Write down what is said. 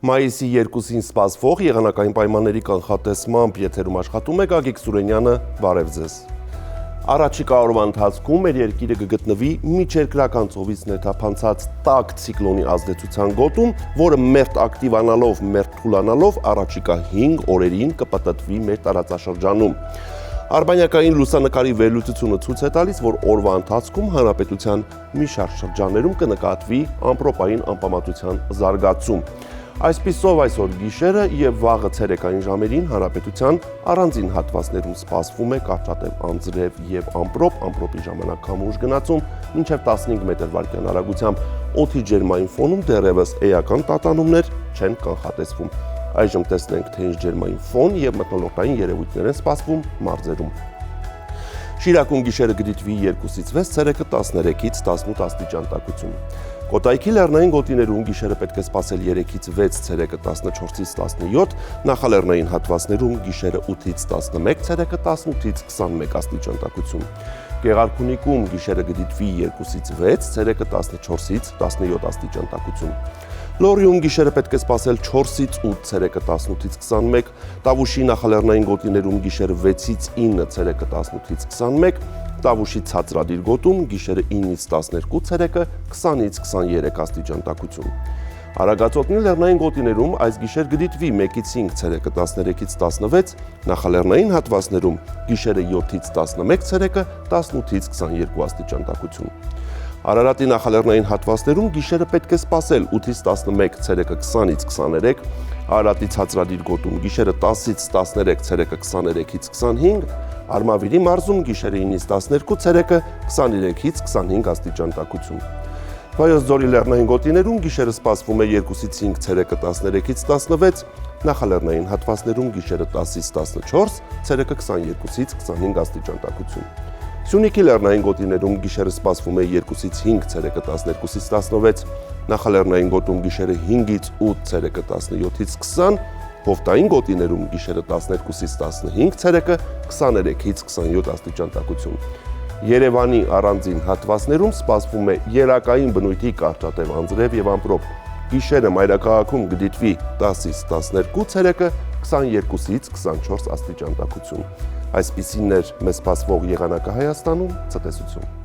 Մայիսի 2-ին սպասվող եղանակային պայմանների կանխատեսմամբ եթերում աշխատում է Գագիկ Սուրենյանը, բարև ձեզ։ Առաջիկա օրվա ընթացքում մեր երկիրը կգտնվի միջերկրական ծովից ներթափանցած տաք ցիկլոնի ազդեցության գոտում, որը մերթ ակտիվանալով, մերթ թուլանալով առաջիկա 5 օրերին կպտտվի մեր տարածաշրջանում։ Արբանյակային լուսանկարի վերլուծությունը ցույց է տալիս, որ օրվա ընթացքում հանրապետության մի շարք շրջաններում կնկատվի ամպրոպային անպամատության զարգացում։ Այսպիսով այսօր գիշերը եւ վաղը ցերեկային ժամերին հանրապետության առանձին հատվածներում սպասվում է կարճատև անձրև եւ ամպրոպի ժամանակ քամուշ գնացում մինչեւ 15 մետր/վայրկյան արագությամբ, օդի ջերմային ֆոնում դեռևս էական տատանումներ չեն կանխատեսվում։ Այժմ տեսնենք, թե ինչ ջերմային ֆոն եւ մթնոլորտային երևույթներ են սպասվում մարզերում։ Շիրակում գիշերը կդիտվի 2-ից 6, ցերեկը 13-ից 18 աստիճան տաքություն։ Կոտայքի լեռնային գոտիներում գիշերը պետք է սպասել 3-ից 6, ցերեկը 14-ից 17, նախալեռնային հատվածներում գիշերը 8-ից 11, ցերեկը 18-ից 21 աստիճան տաքություն։ Գեղարքունիքում գիշերը կդիտվի 2-ից 6, ցերեկը 14-ից 17 աստիճան տաքություն։ Լորիում գիշերը պետք է սպասել 4-ից 8, ցերեկը 18-ից 21, Տավուշի նախալեռնային գոտիներում գիշերը 6-ից 9, ցերեկը 18-ից 21, Տավուշի ցածրադիր գոտում գիշերը 9-ից 12, ցերեկը 20-ից 23 աստիճան տաքություն։ Արագածոտնի լեռնային գոտիներում այս գիշեր կդիտվի 1-ից 5, ցերեկը 13-ից 16, նախալեռնային հատվածներում գիշերը 7-ից 11, ցերեկը 18-ից 22 աստիճան տաքություն։ Արարատի նախալեռնային հատվածներում գիշերը պետք է սպասել 8-ից 11, ցերեկը 20-ից 23, Արարատի ցածրադիր գոտում գիշերը 10-ից 13, ցերեկը 23-ից 25, Արմավիրի մարզում գիշերը 9-ից 12, ցերեկը 23-ից 25 աստիճան տաքություն։ Վայոց ձորի լեռնային գոտիներում գիշերը սպասվում է 2-ից 5, ցերեկը 13-ից 16, նախալեռնային հատվածներում գիշերը 10-ից 14, ցերեկը 22-ից 25 աստիճան տաքություն։ Սյունիքի լեռնային գոտիներում գիշերը սպասվում է 2-ից 5, ցերեկը 12-ից 16, նախալեռնային գոտում գիշերը 5-ից 8, ցերեկը 17-ից 20, Հովտային գոտիներում գիշերը 12-ից 15, ցերեկը 23-ից 27 աստիճան տաքություն։ Երևանի առանձին հատվածներում սպասվում է երակային բնույթի կարճատև անձրև եւ ամպրոպ։ Գիշերը մայրաքաղաքում կդիտվի 10-ից 12, ցերեկը 22-ից 24 աստիճան տաքություն։ Այսպիսին էր մեզ սպասվող եղանակը Հայաստանում, ցտեսություն։